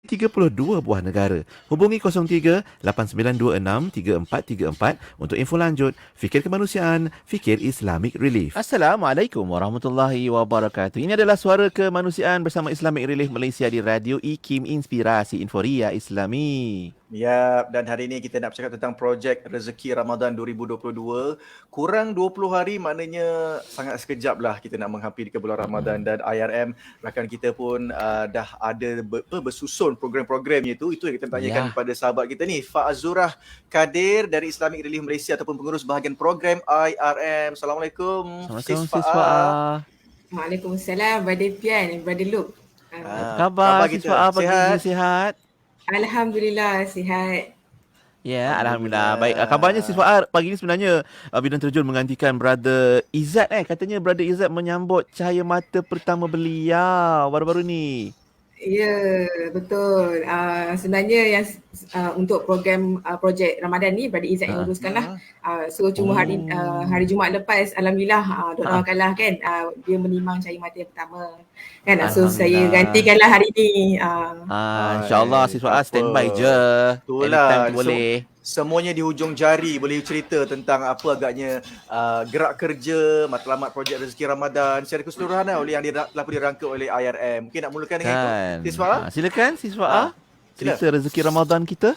32 buah negara. Hubungi 03-8926-3434 untuk info lanjut. Fikir kemanusiaan, fikir Islamic Relief. Assalamualaikum warahmatullahi wabarakatuh. Ini adalah suara kemanusiaan bersama Islamic Relief Malaysia di Radio IKIM Inspirasi Inforia Islami. Ya, dan hari ini kita nak bercakap tentang projek Rezeki Ramadan 2022. Kurang 20 hari, maknanya sangat sekejap lah kita nak menghampiri ke bulan Ramadan. Dan IRM, rakan kita pun dah ada bersusun program-programnya itu. Itu yang kita tanyakan kepada sahabat kita ni, Fa Azurah Kadir dari Islamic Relief Malaysia ataupun pengurus bahagian program IRM. Assalamualaikum, Assalamualaikum Sis Faah. Waalaikumsalam, Brother Pian, Brother Luke. Apa khabar Sis Faah pagi ni, sihat? Alhamdulillah, sihat. Ya, Alhamdulillah. Baik, kabarnya Sis Faah pagi ni sebenarnya Bidang Terjun menggantikan Brother Izzat. Katanya Brother Izzat menyambut cahaya mata pertama beliau baru-baru ni. Ya, betul. Sebenarnya yang untuk program projek Ramadan ni Brother Izzat yang uruskan lah. So cuma hari Jumaat lepas, Alhamdulillah, doakanlah kan, dia menimang cahaya mata yang pertama kan. So saya gantikanlah hari ni. InsyaAllah Sis Faah standby je. Anytime boleh. Semuanya di hujung jari, boleh cerita tentang apa agaknya gerak kerja matlamat projek Rezeki Ramadan secara keseluruhan oleh yang telah dirangka oleh IRM. Mungkin nak mulakan dengan itu, Sis Faah? Silakan Sis Faah. Cerita Rezeki Ramadan kita.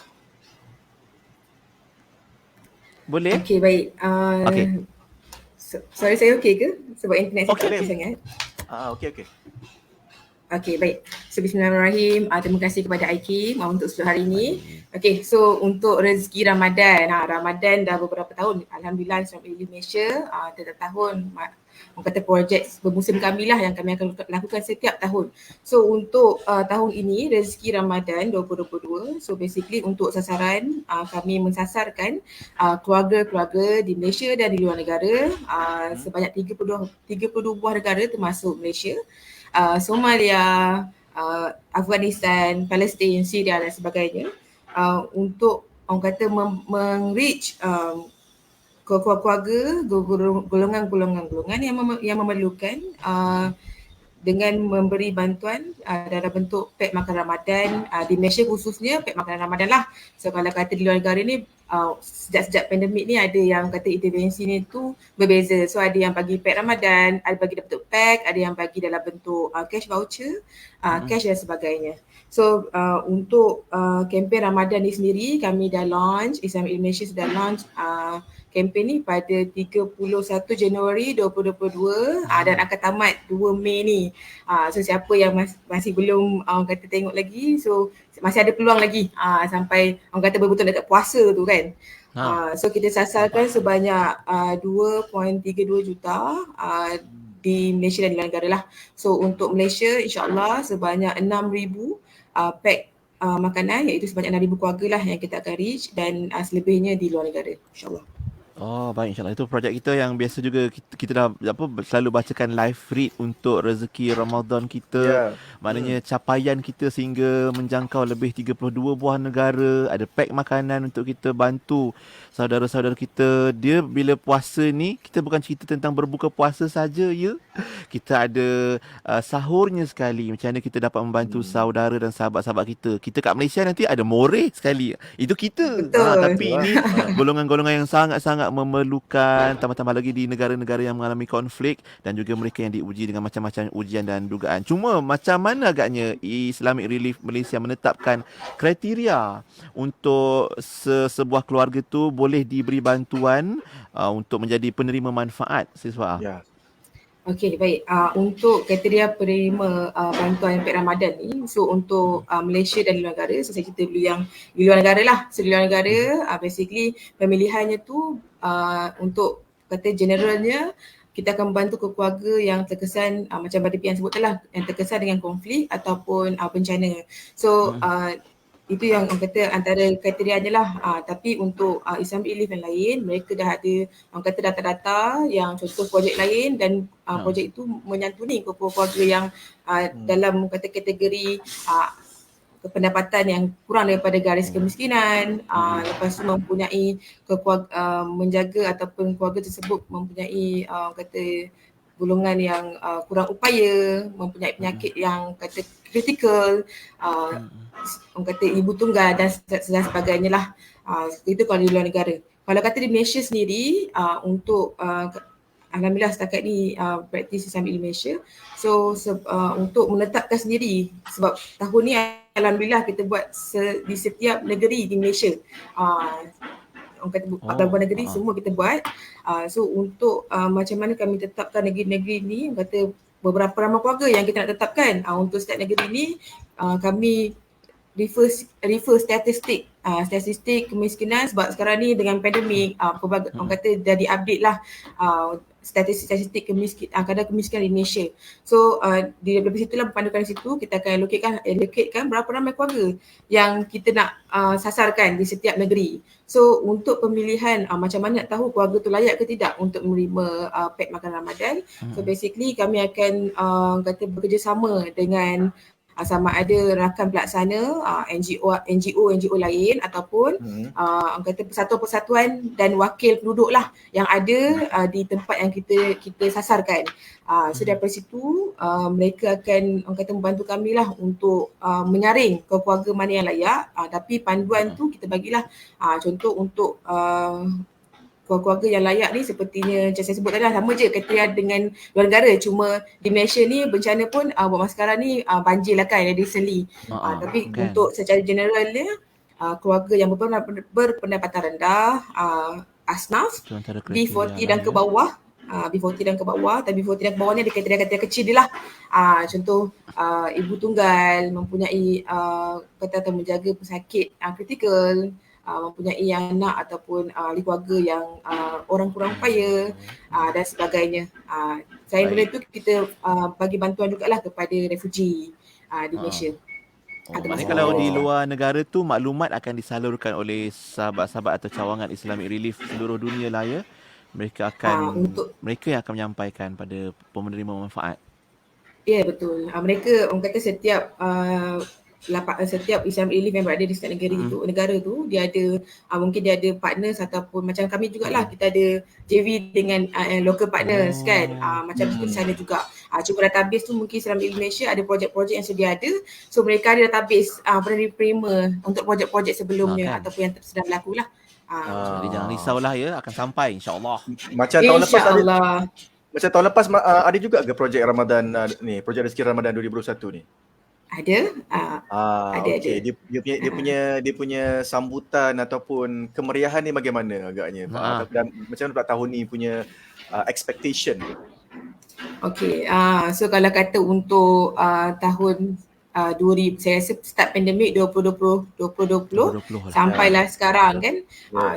Boleh? Okey, baik. Sorry, saya okey ke? Sebab internet saya tak okey sangat. Okey. Okey, baik. So, bismillahirrahmanirrahim. Terima kasih kepada IKIM untuk hari ini. Okey, so untuk rezeki Ramadan. Ramadan dah beberapa tahun. Alhamdulillah, Islamic Relief Malaysia tiap tahun orang kata projek bermusim kami lah yang kami akan lakukan setiap tahun. So untuk tahun ini rezeki Ramadan 2022, so basically untuk sasaran kami mensasarkan keluarga-keluarga di Malaysia dan di luar negara, sebanyak 32 buah negara termasuk Malaysia, Somalia, Afghanistan, Palestin, Syria dan sebagainya, untuk orang kata meng-reach keluarga, golongan-golongan yang memerlukan, dengan memberi bantuan dalam bentuk pack makan Ramadan. Di Malaysia khususnya pack makan Ramadan lah. So kalau kata di luar negara ni, sejak pandemik ni ada yang kata intervensi ni tu berbeza. So ada yang bagi pack Ramadan, ada bagi dalam bentuk pack, ada yang bagi dalam bentuk cash voucher, cash dan sebagainya. So untuk kempen Ramadan ni sendiri, kami dah launch, Islamic Malaysia sudah launch kempen ni pada 31 Januari 2022 dan akan tamat 2 Mei ni. So siapa yang masih belum kata tengok lagi, so masih ada peluang lagi sampai orang kata betul-betul dekat puasa tu kan. So kita sasarkan sebanyak 2.32 juta di Malaysia dan di luar negara lah. So untuk Malaysia insyaAllah sebanyak 6,000 pack makanan, iaitu sebanyak 6,000 keluarga lah yang kita akan reach, dan selebihnya di luar negara insyaAllah. Oh, baik, insyaAllah. Itu projek kita yang biasa juga kita dah selalu bacakan live read untuk rezeki Ramadan kita. Maknanya capaian kita sehingga menjangkau lebih 32 buah negara. Ada pack makanan untuk kita bantu saudara-saudara kita. Dia bila puasa ni, kita bukan cerita tentang berbuka puasa saja, ya. Kita ada sahurnya sekali. Macam mana kita dapat membantu saudara dan sahabat-sahabat kita. Kita kat Malaysia nanti ada moreh sekali. Itu kita. Tapi ini golongan-golongan yang sangat-sangat memerlukan, tambah-tambah lagi di negara-negara yang mengalami konflik dan juga mereka yang diuji dengan macam-macam ujian dan dugaan. Cuma macam mana agaknya Islamic Relief Malaysia menetapkan kriteria untuk sebuah keluarga tu boleh diberi bantuan untuk menjadi penerima manfaat, Sis Faah? Ya. Okey, baik. Untuk kriteria penerima bantuan pack Ramadan ni, so untuk Malaysia dan di luar negara, so saya cerita dulu yang di luar negara lah. So di luar negara, basically pemilihannya tu untuk kata generalnya, kita akan membantu ke keluarga yang terkesan macam Brother Pian sebut lah, yang terkesan dengan konflik ataupun bencana. So itu yang orang kata antara kriterianya lah. Tapi untuk Islamic Relief yang lain, mereka dah ada orang kata data-data yang contoh projek lain, dan projek itu menyantuni keluarga yang dalam kata kategori pendapatan yang kurang daripada garis kemiskinan, lepas tu mempunyai menjaga ataupun keluarga tersebut mempunyai kata golongan yang kurang upaya, mempunyai penyakit yang kata kritikal, orang kata ibu tunggal dan sebagainya lah. Itu kalau di luar negara. Kalau kata di Malaysia sendiri, untuk alhamdulillah setakat ni praktis Islamic di Malaysia. So untuk menetapkan sendiri, sebab tahun ni alhamdulillah kita buat di setiap negeri di Malaysia. Orang kata 14 negeri semua kita buat. So untuk macam mana kami tetapkan negeri-negeri ni, orang kata beberapa ramai keluarga yang kita nak tetapkan. Untuk setiap negeri ni kami refer statistik kemiskinan, sebab sekarang ni dengan pandemik orang kata dah di-update lah statistik kadar kemiskinan di Malaysia. So dari situlah berpandukan di situ kita akan allocatekan berapa ramai keluarga yang kita nak sasarkan di setiap negeri. So untuk pemilihan macam mana nak tahu keluarga tu layak ke tidak untuk menerima pack makanan Ramadan. So basically kami akan kata bekerjasama dengan sama ada rakan pelaksana NGO lain ataupun orang kata persatuan-persatuan dan wakil penduduk lah yang ada di tempat yang kita sasarkan. So daripada situ mereka akan orang kata membantu kami lah untuk menyaring ke keluarga mana yang layak, tapi panduan tu kita bagilah contoh untuk keluarga yang layak ni sepertinya macam saya sebut tadi lah, sama je kriteria dengan luar negara. Cuma di Malaysia ni bencana pun buat masa sekarang ni banjir lah kan recently. Tapi untuk secara generalnya keluarga yang berpendapatan rendah, asnaf, B40 dan ke bawah, B40 dan ke bawah, tapi B40 dan ke bawah ni ada kriteria-kriteria kecil dia lah. Contoh ibu tunggal, mempunyai kata menjaga pesakit kritikal, mempunyai anak ataupun ahli keluarga yang orang kurang upaya dan sebagainya. Selain benda itu kita bagi bantuan jugalah kepada refugee di Malaysia. Maksudnya kalau di luar negara tu maklumat akan disalurkan oleh sahabat-sahabat atau cawangan Islamic Relief seluruh dunia lah ya. Mereka akan mereka yang akan menyampaikan pada penerima manfaat. Ya betul. Mereka orang kata setiap Islamic Relief yang berada di setiap negara tu dia ada mungkin dia ada partners ataupun macam kami jugalah, kita ada JV dengan local partners kan, macam kita di sana juga. Cuma database tu mungkin Islamic Relief Malaysia ada projek-projek yang sedia ada, so mereka ada database penerima untuk projek-projek sebelumnya ataupun yang sedang berlaku lah. Jadi jangan risaulah ya, akan sampai insya-Allah. Macam tahun lepas macam tahun lepas ada juga ke projek Ramadan ni, projek rezeki Ramadan 2021 ni? Ada. Ada. Dia punya sambutan ataupun kemeriahan ni bagaimana agaknya? Dan macam mana pula tahun ni punya expectation? Okay, so kalau kata untuk tahun 2000, saya rasa start pandemik 2020 sampailah sekarang kan.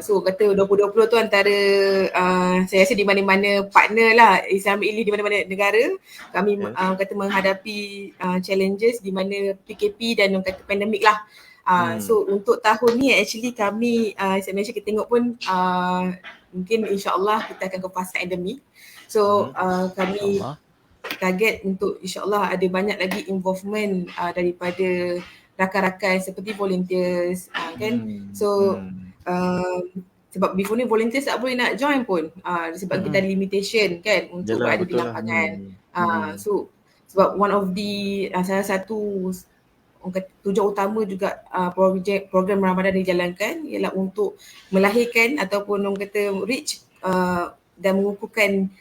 So kata 2020 tu antara saya rasa di mana-mana partner lah Islamic Relief di mana-mana negara kami kata menghadapi challenges di mana PKP dan kata pandemik lah. So untuk tahun ni actually kami Malaysia kita tengok pun mungkin insya-Allah kita akan ke fasa endemik. So kami target untuk insya-Allah ada banyak lagi involvement daripada rakan-rakan seperti volunteers kan. So sebab before ni volunteers tak boleh nak join pun sebab kita ada limitation kan untuk berada di lapangan. So sebab one of the salah satu tujuan utama juga program Ramadan dijalankan ialah untuk melahirkan ataupun orang kata reach dan mengukuhkan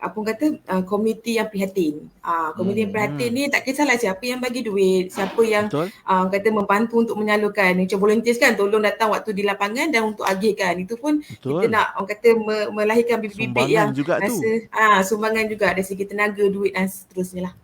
apa kata komiti yang prihatin. Komiti yang prihatin ni tak kisahlah siapa yang bagi duit, siapa yang kata membantu untuk menyalurkan. Macam volunteers kan tolong datang waktu di lapangan dan untuk agihkan. Itu pun kita nak orang kata melahirkan bibit-bibit yang juga rasa sumbangan juga dari segi tenaga, duit dan seterusnya lah.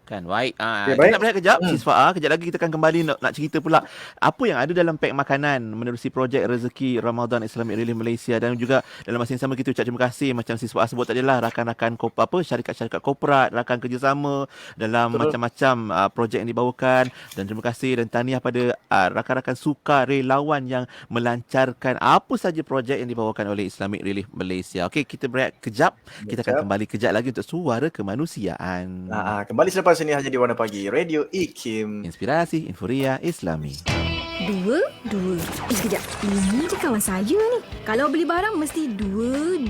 Kan, baik. Kita nak berehat kejap, Sisfa. Kejap lagi kita akan kembali nak cerita pula apa yang ada dalam pack makanan menerusi projek Rezeki Ramadan Islamic Relief Malaysia, dan juga dalam masa yang sama kita ucap terima kasih macam Sisfa sebut tadi lah, rakan-rakan syarikat-syarikat korporat, rakan kerjasama dalam macam-macam projek yang dibawakan, dan terima kasih dan tahniah pada rakan-rakan sukarelawan yang melancarkan apa saja projek yang dibawakan oleh Islamic Relief Malaysia. Okey, kita berehat kejap. Kita akan kembali kejap lagi untuk Suara Kemanusiaan. Kembali selepas ini hanya di Warna Pagi Radio IKIM, Inspirasi Inforia Islami. Dua. Sekejap. Ini je kawan saya ni. Kalau beli barang mesti dua.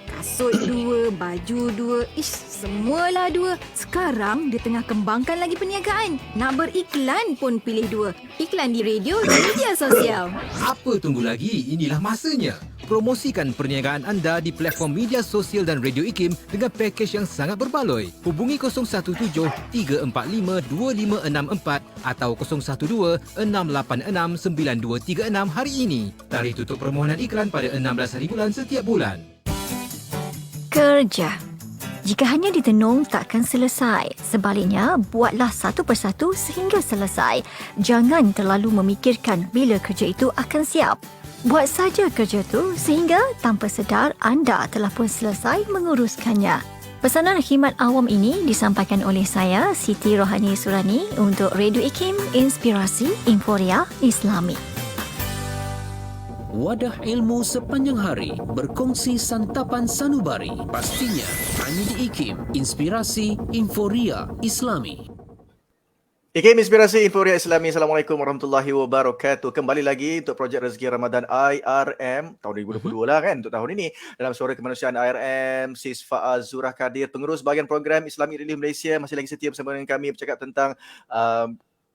Kasut dua, baju dua. Semualah dua. Sekarang dia tengah kembangkan lagi perniagaan. Nak beriklan pun pilih dua. Iklan di radio dan media sosial. Apa tunggu lagi? Inilah masanya. Promosikan perniagaan anda di platform media sosial dan Radio IKIM dengan pakej yang sangat berbaloi. Hubungi 017-345-2564 atau 012-686-9236 hari ini. Tarikh tutup permohonan iklan pada 16 hari bulan setiap bulan. Kerja. Jika hanya ditenung takkan selesai. Sebaliknya, buatlah satu persatu sehingga selesai. Jangan terlalu memikirkan bila kerja itu akan siap. Buat saja kerja tu sehingga tanpa sedar anda telah pun selesai menguruskannya. Pesanan khidmat awam ini disampaikan oleh saya, Siti Rohani Surani untuk Radio IKIM, Inspirasi Inforia Islami. Wadah ilmu sepanjang hari, berkongsi santapan sanubari. Pastinya hanya di IKIM, Inspirasi Inforia Islami. IKIM Inspirasi Inforia Islami. Assalamualaikum warahmatullahi wabarakatuh. Kembali lagi untuk projek Rezeki Ramadan IRM tahun 2022 lah kan, untuk tahun ini. Dalam Suara Kemanusiaan IRM, Sis Faa Zurah Kadir, pengurus bahagian program Islamic Relief Malaysia, masih lagi setia bersama dengan kami bercakap tentang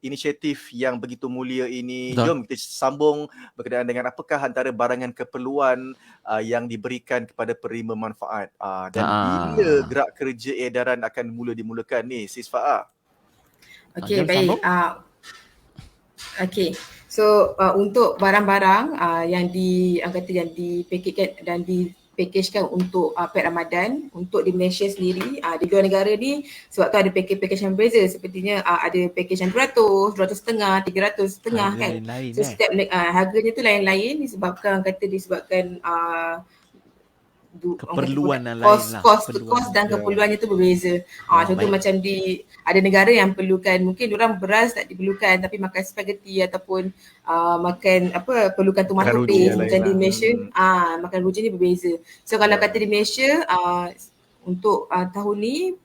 inisiatif yang begitu mulia ini. Betul. Jom kita sambung berkenaan dengan apakah antara barangan keperluan yang diberikan kepada penerima manfaat. Dan bila gerak kerja edaran akan dimulakan ni, Sis Faa? Okey, baik. Okey. So untuk barang-barang yang dipaketkan dan dipackage untuk pack Ramadan untuk di Malaysia sendiri, di luar negara ni sebab tu ada package yang berbeza, sepertinya ada package yang 200.5, 300.5 kan. So setiap harganya tu lain-lain disebabkan keperluan dan kos dan keperluan. keperluannya tu berbeza. Contoh macam ada negara yang perlukan, mungkin orang beras tak diperlukan tapi makan spaghetti ataupun perlukan tomato paste. Macam di Malaysia makan rujak ni berbeza. So kalau kata di Malaysia untuk tahun ni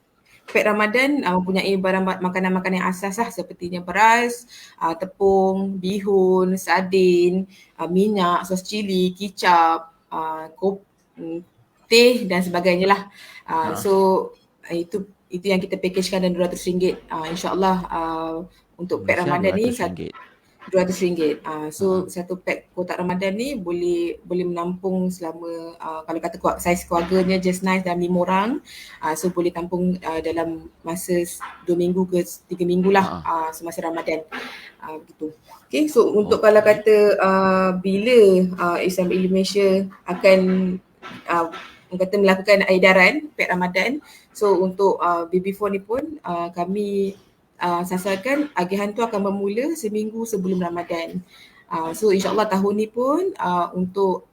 pack Ramadan mempunyai barang makanan-makanan yang asas lah, sepertinya beras, tepung, bihun, sardin, minyak, sos cili, kicap, teh dan sebagainya lah. So itu yang kita packagekan dan RM200. InsyaAllah untuk pack Ramadan ni RM200. So satu pack kotak Ramadan ni boleh menampung selama kalau kata saiz keluarganya just nice dalam 5 orang. So boleh tampung dalam masa 2 minggu ke 3 minggu lah semasa Ramadan. Begitu. Okay, so untuk kalau kata bila Islam Relief Malaysia akan melakukan edaran pack Ramadan. So untuk BB4 ni pun kami sasarkan agihan tu akan bermula seminggu sebelum Ramadan. So insyaAllah tahun ni pun untuk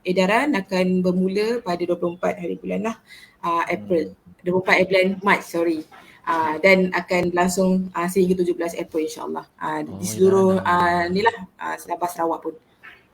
edaran akan bermula pada 24 hari bulan lah, April. 24 bulan Mac, dan akan langsung sehingga 17 April insyaAllah. Di seluruh Sabah Sarawak pun.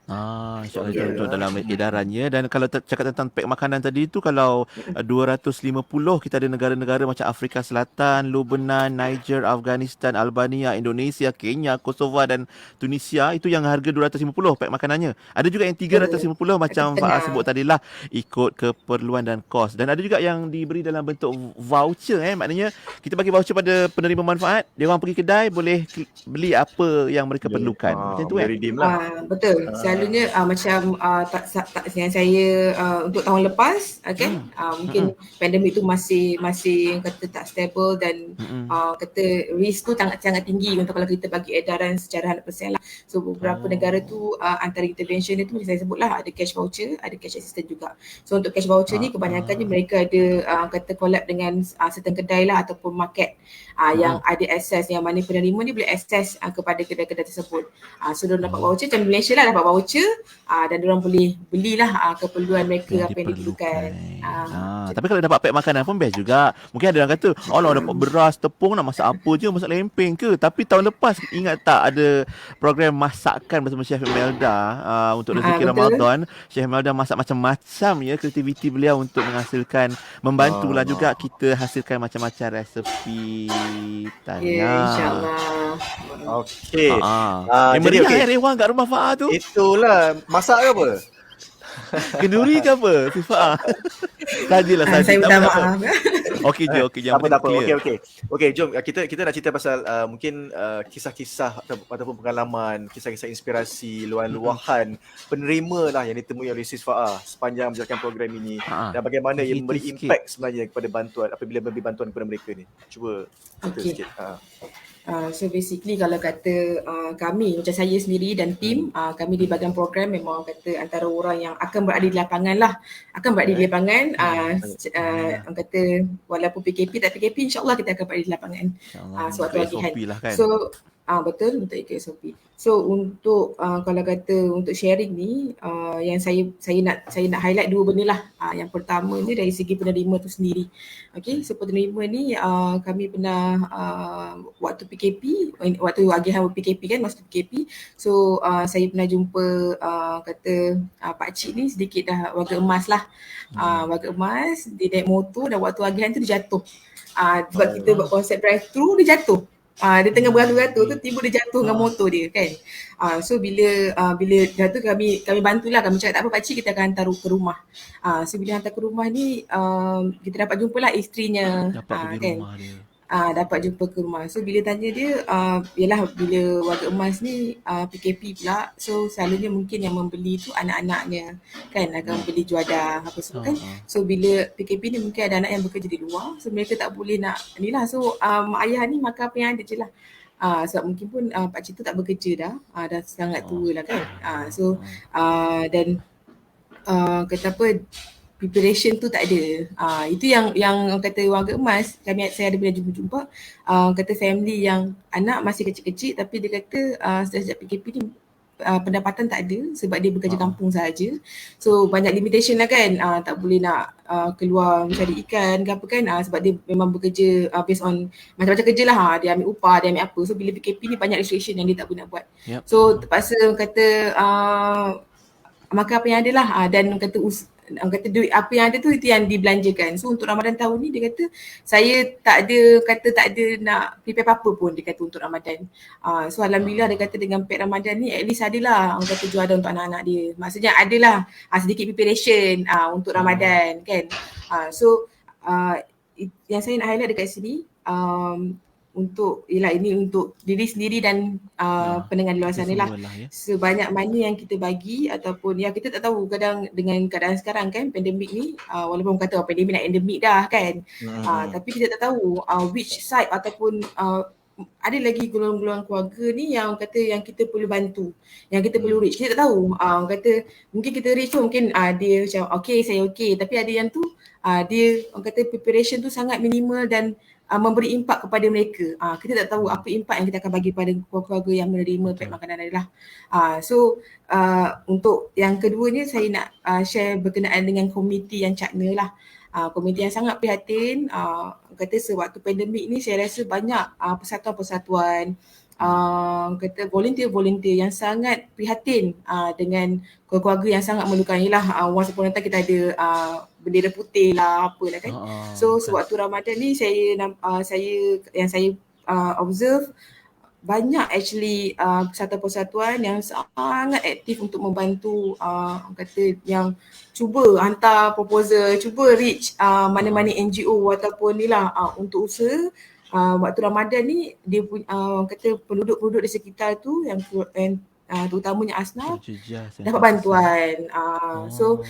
InsyaAllah itu dalam edarannya. Dan kalau cakap tentang pack makanan tadi tu, kalau 250, kita ada negara-negara macam Afrika Selatan, Lebanon, Niger, Afghanistan, Albania, Indonesia, Kenya, Kosova dan Tunisia. Itu yang harga 250 pack makanannya. Ada juga yang 350 macam Faa sebut tadilah, ikut keperluan dan kos. Dan ada juga yang diberi dalam bentuk voucher. Maknanya kita bagi voucher pada penerima manfaat, dia orang pergi kedai boleh beli apa yang mereka perlukan. Macam tu redeem lah. Betul. Selalunya macam yang saya untuk tahun lepas mungkin pandemik tu masih kata tak stable dan kata risk tu sangat tinggi untuk kalau kita bagi edaran secara 100% lah. So beberapa negara tu antara intervention dia tu macam saya sebutlah, ada cash voucher, ada cash assistance juga. So untuk cash voucher ni kebanyakannya mereka ada kata collab dengan certain kedai lah ataupun market yang ada access, yang mana penerima ni boleh access kepada kedai-kedai tersebut. So diorang dapat voucher macam Malaysia lah, dapat voucher dan diorang boleh belilah keperluan mereka apa yang diperlukan. Tapi kalau dapat pack makanan pun best juga. Mungkin ada orang kata, dapat beras, tepung, nak masak apa je, masak lempeng ke. Tapi tahun lepas ingat tak ada program masakan bersama Chef Melda untuk rezeki Ramadan. Chef Melda masak macam-macam kreativiti beliau untuk menghasilkan, membantulah juga kita hasilkan macam-macam resepi. InsyaAllah. Okey. Jadi meriah Rewan kat rumah Faa tu. Itulah. Masak ke apa? Kenduri ke apa? Si Faa. Sajalah saja. Saya minta maaf. Okey je. Yang Tak apa. clear. Okey, jom kita nak cerita pasal mungkin kisah-kisah ataupun pengalaman, kisah-kisah inspirasi, luahan-luahan penerima lah yang ditemui oleh Sis Faa sepanjang menjalankan program ini dan bagaimana ia memberi impact sebenarnya kepada bantuan apabila memberi bantuan kepada mereka ni. Cuba cerita sikit. So basically kalau kata kami macam saya sendiri dan tim kami di bahagian program memang kata antara orang yang akan berada di lapangan lah, orang kata walaupun PKP tak PKP insyaAllah kita akan berada di lapangan suatu latihan lah kan? so betul untuk ikut SOP. So untuk kalau kata untuk sharing ni yang saya nak highlight dua benda lah. Yang pertama ni dari segi penerima tu sendiri. Okay, so penerima ni kami pernah waktu PKP, waktu agihan PKP kan, masa PKP. So saya pernah jumpa kata pakcik ni sedikit dah warga emas lah. Warga emas, dia naik motor dan waktu agihan tu dia jatuh. Sebab kita buat konsep drive-thru, dia jatuh. Dia tengah beratur-atur tu tiba dia jatuh dengan motor dia kan. So bila jatuh kami bantulah, kami cakap tak apa pakcik, kita akan hantar ke rumah. So bila hantar ke rumah ni kita dapat jumpalah isterinya kan. Dapat jumpa ke rumah. So bila tanya dia yalah bila warga emas ni PKP pula, so selalunya mungkin yang membeli tu anak-anaknya kan, akan beli juadah apa semua kan. So bila PKP ni mungkin ada anak yang bekerja di luar, so mereka tak boleh nak ni lah, so ayah ni makan apa yang ada je lah. Sebab mungkin pun pakcik tu tak bekerja dah sangat tua lah kan. Dan kata apa, preparation tu tak ada. Itu yang kata warga emas, saya ada pernah jumpa kata family yang anak masih kecil-kecil tapi dia kata sejak PKP ni pendapatan tak ada sebab dia bekerja kampung sahaja. So banyak limitation lah kan, tak boleh nak keluar mencari ikan ke apa kan, sebab dia memang bekerja based on macam-macam kerja lah, dia ambil upah, dia ambil apa. So bila PKP ni banyak restriction yang dia tak boleh nak buat. So terpaksa kata makan apa yang ada lah, dan kata duit apa yang ada tu itu yang dibelanjakan. So untuk Ramadan tahun ni dia kata saya tak ada nak prepare apa-apa pun dia kata untuk Ramadan. So alhamdulillah dia kata dengan pack Ramadan ni at least adalah orang kata juadah untuk anak-anak dia. Maksudnya adalah sedikit preparation untuk Ramadan kan. So yang saya nak highlight dekat sini untuk ini untuk diri sendiri dan pendengar di luar sana lah. Sebanyak mana yang kita bagi ataupun kita tak tahu kadang dengan keadaan sekarang kan, pandemik ni walaupun kata pandemik nak endemik dah kan, tapi kita tak tahu which side ataupun ada lagi golongan-golongan keluarga ni yang kata yang kita perlu bantu, yang kita perlu reach. Kita tak tahu kata mungkin kita reach tu mungkin dia macam saya okay, tapi ada yang tu dia orang kata preparation tu sangat minimal dan memberi impak kepada mereka. Kita tak tahu apa impak yang kita akan bagi pada keluarga yang menerima pack makanan adalah. So untuk yang keduanya saya nak share berkenaan dengan komiti yang cakna lah. Komiti yang sangat prihatin, kata sewaktu pandemik ni saya rasa banyak persatuan-persatuan, kata volunteer yang sangat prihatin dengan keluarga yang sangat memerlukan. Yalah once upon a time kita ada bendera putih lah apalah kan. So sewaktu Ramadan ni saya observe banyak actually persatuan-persatuan yang sangat aktif untuk membantu kata yang cuba hantar proposal, cuba reach mana-mana NGO ataupun ni lah untuk usaha waktu Ramadan ni dia kata penduduk-penduduk di sekitar tu yang terutamanya Asnaf dapat bantuan. So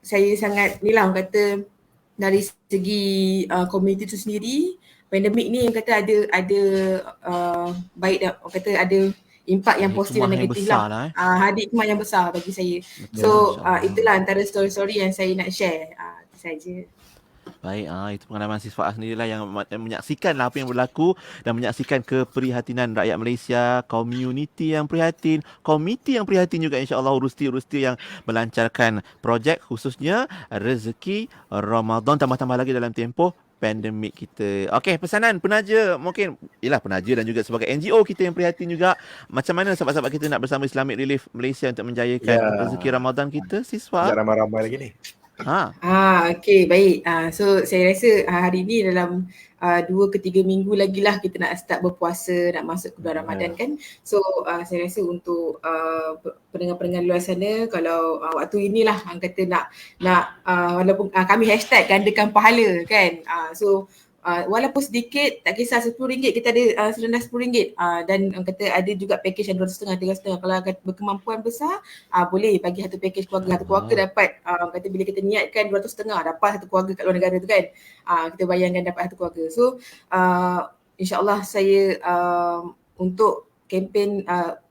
saya sangat ni lah kata dari segi komuniti tu sendiri, pandemik ni yang kata ada baik dah, kata ada impak yang positif dan negatif lah. Ada hikmah yang besar bagi saya. So itulah antara story-story yang saya nak share. Itu saja. Baik, itu pengalaman Sis Faa sendirilah yang menyaksikan apa yang berlaku dan menyaksikan keprihatinan rakyat Malaysia, komuniti yang prihatin, komiti yang prihatin juga insya-Allah, urusti-urusti yang melancarkan projek khususnya rezeki Ramadan, tambah-tambah lagi dalam tempoh pandemik kita. Okey, pesanan penaja mungkin penaja dan juga sebagai NGO kita yang prihatin juga, macam mana sahabat-sahabat kita nak bersama Islamic Relief Malaysia untuk menjayakan rezeki Ramadan kita, Sis Faa? Jangan ramai-ramai lagi ni. Okey, baik. So saya rasa hari ni dalam 2 ke 3 minggu lagi lah kita nak start berpuasa, nak masuk ke bulan Ramadan kan. So saya rasa untuk pendengar-pendengar luar sana, kalau waktu inilah orang kata nak walaupun kami hashtag gandakan pahala kan. So walaupun sedikit, tak kisah RM10 kita ada serendah RM10 dan orang kata ada juga package yang RM250, RM350. Kalau berkemampuan besar boleh bagi satu package keluarga, satu keluarga dapat orang kata bila kita niatkan RM250 dapat satu keluarga kat luar negara tu kan. Kita bayangkan dapat satu keluarga. So insyaAllah saya untuk kempen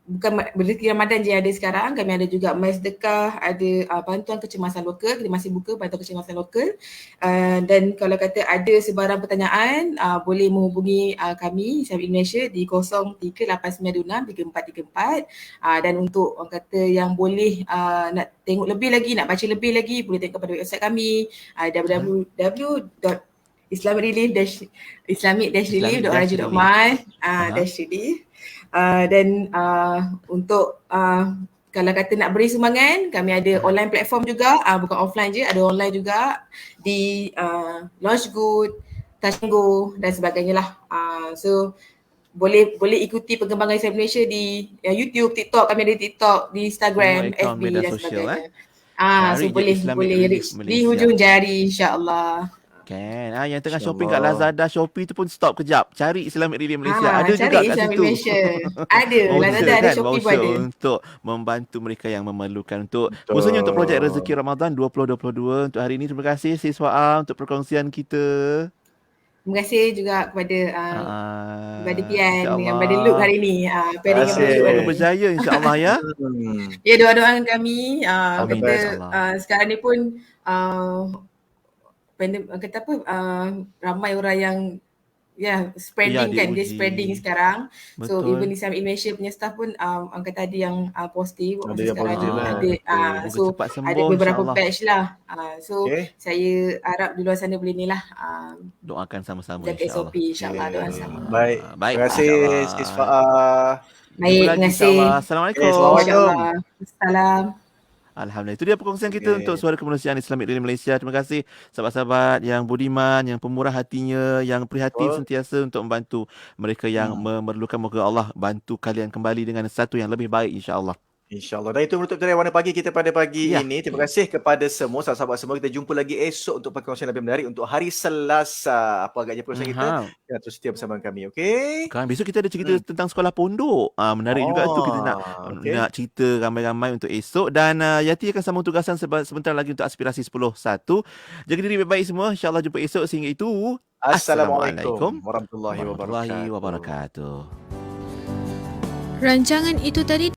bukan rezeki Ramadan je yang ada sekarang, kami ada juga Mais Sedekah, ada bantuan kecemasan lokal, kita masih buka bantuan kecemasan lokal. Dan kalau kata ada sebarang pertanyaan, boleh menghubungi kami Islamic Indonesia di 0389263434. Dan untuk orang kata yang boleh nak tengok lebih lagi, nak baca lebih lagi, boleh tengok pada website kami www.islamic-relief.org.my -relief. Dan untuk kalau kata nak beri sumbangan, kami ada online platform juga, bukan offline je, ada online juga di Launch Good, Touch and Go dan sebagainya lah. So boleh ikuti perkembangan Islam Malaysia di YouTube, TikTok, kami ada TikTok, di Instagram, FB dan sebagainya. So boleh reach di hujung jari insya-Allah. Kan. Yang tengah shopping kat Lazada, Shopee tu pun stop kejap. Cari Islamic Relief Malaysia. Ada juga kat situ. Ada. Lazada ada, Shopee pun ada. Untuk membantu mereka yang memerlukan. Khususnya untuk projek Rezeki Ramadan 2022. Untuk hari ini, terima kasih Siswa A untuk perkongsian kita. Terima kasih juga kepada Pian dengan Badi Luke hari ini. Terima kasih. Semoga berjaya insya-Allah ya. Ya, doa-doa kami. Amin. Sekarang ni pun kata apa, ramai orang yang spreading kan, dia spreading sekarang. Betul. So even Islamic Indonesia punya staff pun orang kata ada yang positif. So ada beberapa batch lah. So saya harap di luar sana boleh ni lah doakan sama-sama jaga SOP insyaAllah. Doa sama. Baik. Terima kasih Siswa. Baik, terima kasih. Assalamualaikum. Assalamualaikum. Alhamdulillah. Itu dia perkongsian kita untuk Suara Kemanusiaan Islamic Relief Malaysia. Terima kasih sahabat-sahabat yang budiman, yang pemurah hatinya, yang prihatin sentiasa untuk membantu mereka yang memerlukan. Moga Allah bantu kalian kembali dengan sesuatu yang lebih baik insya-Allah. InsyaAllah. Dan itu menutup Warna Pagi kita pada pagi ini. Terima kasih kepada semua sahabat-sahabat semua. Kita jumpa lagi esok untuk perkongsian lebih menarik untuk hari Selasa. Apa agaknya perkongsian kita? Jangan terus setia bersama kami, okey? Kan besok kita ada cerita tentang sekolah pondok. Menarik juga tu, kita nak cerita ramai-ramai untuk esok. Dan Yati akan sambung tugasan sebentar lagi untuk Aspirasi 10.1. Jaga diri baik-baik semua. InsyaAllah jumpa esok. Sehingga itu, Assalamualaikum warahmatullahi wabarakatuh. wabarakatuh. Rancangan itu tadi